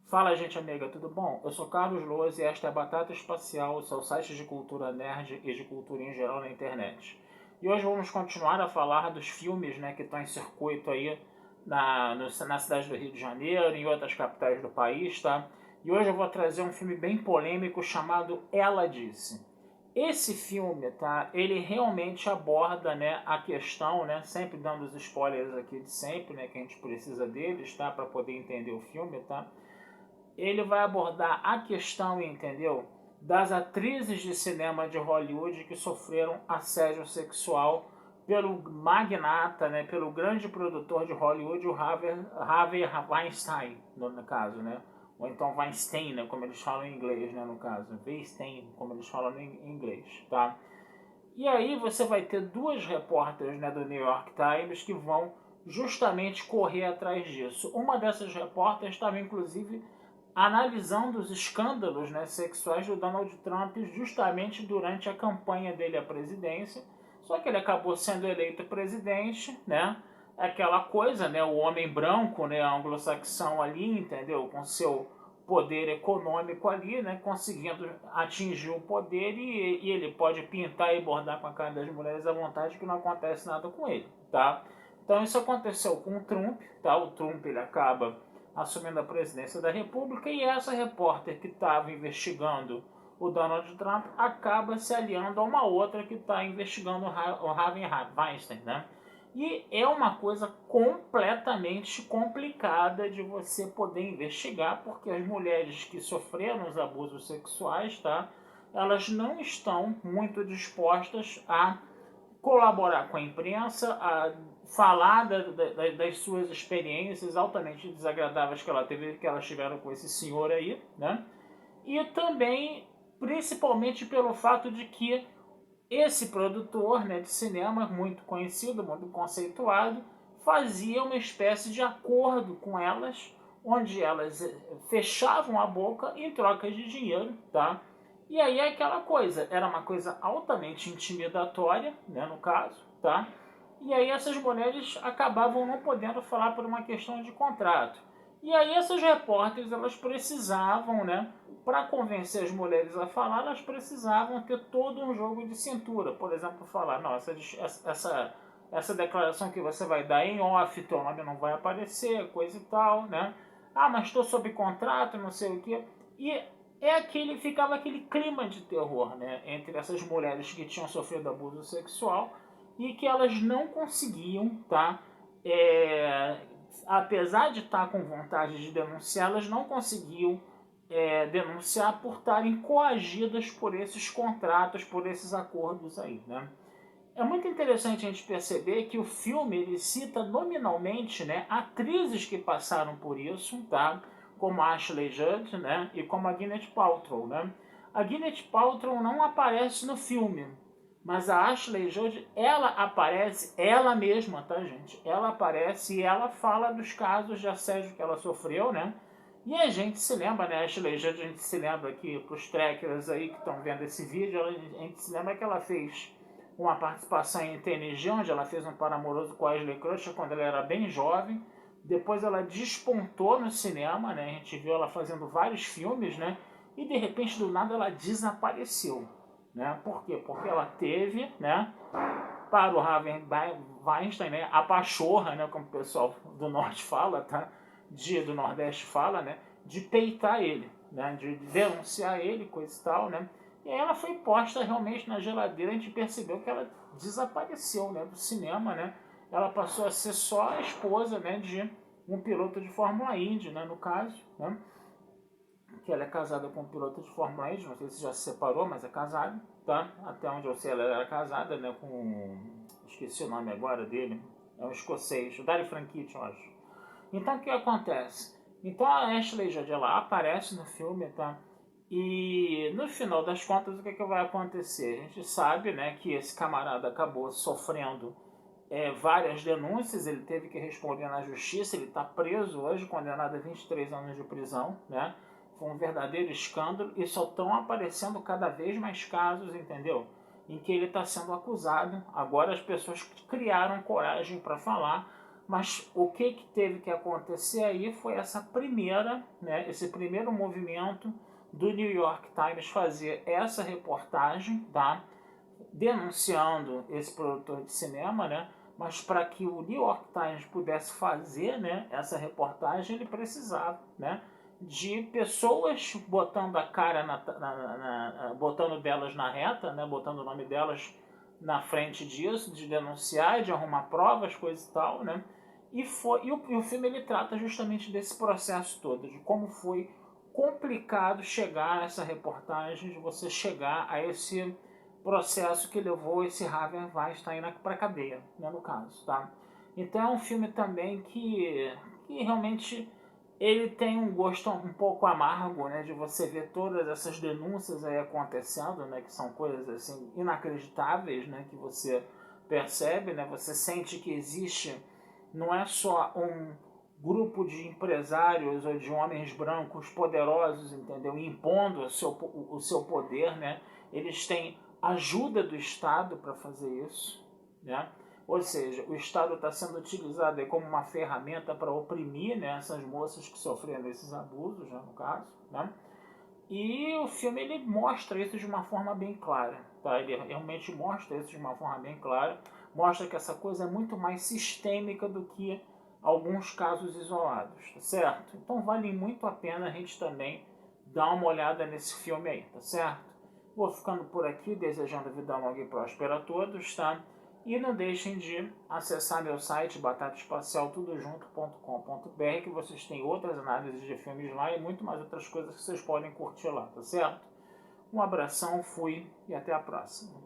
Fala, gente amiga, tudo bom? Eu sou Carlos Loas e esta é a Batata Espacial, o seu site de cultura nerd e de cultura em geral na internet. E hoje vamos continuar a falar dos filmes, né, que estão em circuito aí na cidade do Rio de Janeiro e em outras capitais do país, tá? E hoje eu vou trazer um filme bem polêmico chamado Ela Disse. Esse filme, tá? Ele realmente aborda, né, a questão, né, sempre dando os spoilers aqui de sempre, né, que a gente precisa deles, tá, para poder entender o filme, tá? Ele vai abordar a questão, entendeu? Das atrizes de cinema de Hollywood que sofreram assédio sexual pelo magnata, né, pelo grande produtor de Hollywood, o Harvey Weinstein, no caso, né? Ou então Weinstein, né, como eles falam em inglês, né, no caso. Weinstein, como eles falam em inglês, tá? E aí você vai ter duas repórteres, né, do New York Times que vão justamente correr atrás disso. Uma dessas repórteres estava, inclusive, analisando os escândalos, né, sexuais do Donald Trump justamente durante a campanha dele à presidência. Só que ele acabou sendo eleito presidente, né? Aquela coisa, né? O homem branco, né? Anglo-saxão ali, entendeu? Com seu poder econômico ali, né? Conseguindo atingir o poder e ele pode pintar e bordar com a cara das mulheres à vontade que não acontece nada com ele, tá? Então isso aconteceu com o Trump, tá? O Trump ele acaba assumindo a presidência da República e essa repórter que estava investigando o Donald Trump acaba se aliando a uma outra que está investigando o Harvey Weinstein, né? E é uma coisa completamente complicada de você poder investigar, porque as mulheres que sofreram os abusos sexuais, tá? Elas não estão muito dispostas a colaborar com a imprensa, a falar das suas experiências altamente desagradáveis que elas tiveram com esse senhor aí, né? E também, principalmente pelo fato de que esse produtor, né, de cinema muito conhecido, muito conceituado, fazia uma espécie de acordo com elas, onde elas fechavam a boca em troca de dinheiro, tá? E aí é aquela coisa, era uma coisa altamente intimidatória, né, no caso, tá? E aí essas mulheres acabavam não podendo falar por uma questão de contrato. E aí essas repórteres, elas precisavam, né, para convencer as mulheres a falar, elas precisavam ter todo um jogo de cintura. Por exemplo, falar, não, essa declaração que você vai dar em off, teu nome não vai aparecer, coisa e tal, né? Ah, mas estou sob contrato, não sei o quê. E ficava aquele clima de terror, né, entre essas mulheres que tinham sofrido abuso sexual e que elas não conseguiam, tá? É, apesar de estar com vontade de denunciar, elas não conseguiam denunciar por estarem coagidas por esses contratos, por esses acordos aí, né? É muito interessante a gente perceber que o filme ele cita nominalmente, né, atrizes que passaram por isso, tá? Como a Ashley Judd, né, e como a Gwyneth Paltrow, né? A Gwyneth Paltrow não aparece no filme, mas a Ashley Judd, ela aparece, ela mesma, tá, gente? Ela aparece e ela fala dos casos de assédio que ela sofreu, né? E a gente se lembra, né, Ashley Judd, a gente se lembra aqui, pros trackers aí que estão vendo esse vídeo, a gente se lembra que ela fez uma participação em TNG, onde ela fez um par amoroso com a Ashley Crusher quando ela era bem jovem. Depois ela despontou no cinema, né? A gente viu ela fazendo vários filmes, né? E de repente, do nada, ela desapareceu, né? Por quê? Porque ela teve, né? Para o Harvey Weinstein, né? A pachorra, né? Como o pessoal do norte fala, tá? Do nordeste fala, né? De peitar ele, né? De denunciar ele, coisa e tal, né? E aí ela foi posta realmente na geladeira, a gente percebeu que ela desapareceu, né, do cinema, né? Ela passou a ser só a esposa, né, de um piloto de Fórmula Indy, né, no caso, né? Que ela é casada com um piloto de Fórmula Indy, não sei se já se separou, mas é casada, tá? Até onde eu sei ela era casada, né, com... esqueci o nome agora dele, é um escocês, o Dario Franchitti, eu acho. Então o que acontece? Então a Ashley Judd ela aparece no filme, tá? E no final das contas o que vai acontecer? A gente sabe, né, que esse camarada acabou sofrendo várias denúncias, ele teve que responder na justiça, ele está preso hoje, condenado a 23 anos de prisão, né? Foi um verdadeiro escândalo e só estão aparecendo cada vez mais casos, entendeu? Em que ele está sendo acusado. Agora as pessoas criaram coragem para falar Mas o que teve que acontecer aí foi essa primeira, né, esse primeiro movimento do New York Times fazer essa reportagem, tá, denunciando esse produtor de cinema, né, mas para que o New York Times pudesse fazer, né, essa reportagem, ele precisava, né, de pessoas botando a cara, botando delas na reta, né, botando o nome delas na frente disso, de denunciar, de arrumar provas, coisa e tal, né? E o filme ele trata justamente desse processo todo, de como foi complicado chegar a essa reportagem, de você chegar a esse processo que levou esse Harvey Weinstein para a cadeia, né, no caso, tá? Então é um filme também que realmente ele tem um gosto um pouco amargo, né, de você ver todas essas denúncias aí acontecendo, né, que são coisas assim inacreditáveis, né, que você percebe, né, você sente que existe, não é só um grupo de empresários ou de homens brancos poderosos, entendeu, impondo o seu poder, né, eles têm ajuda do Estado para fazer isso, né? Ou seja, o Estado está sendo utilizado aí como uma ferramenta para oprimir, né, essas moças que sofreram esses abusos, né, no caso, né? E o filme ele mostra isso de uma forma bem clara, tá? Ele realmente mostra isso de uma forma bem clara, mostra que essa coisa é muito mais sistêmica do que alguns casos isolados, tá certo? Então vale muito a pena a gente também dar uma olhada nesse filme aí, tá certo? Vou ficando por aqui, desejando vida longa e próspera a todos, tá? E não deixem de acessar meu site batataespacialtudojunto.com.br, que vocês têm outras análises de filmes lá e muito mais outras coisas que vocês podem curtir lá, tá certo? Um abração, fui e até a próxima.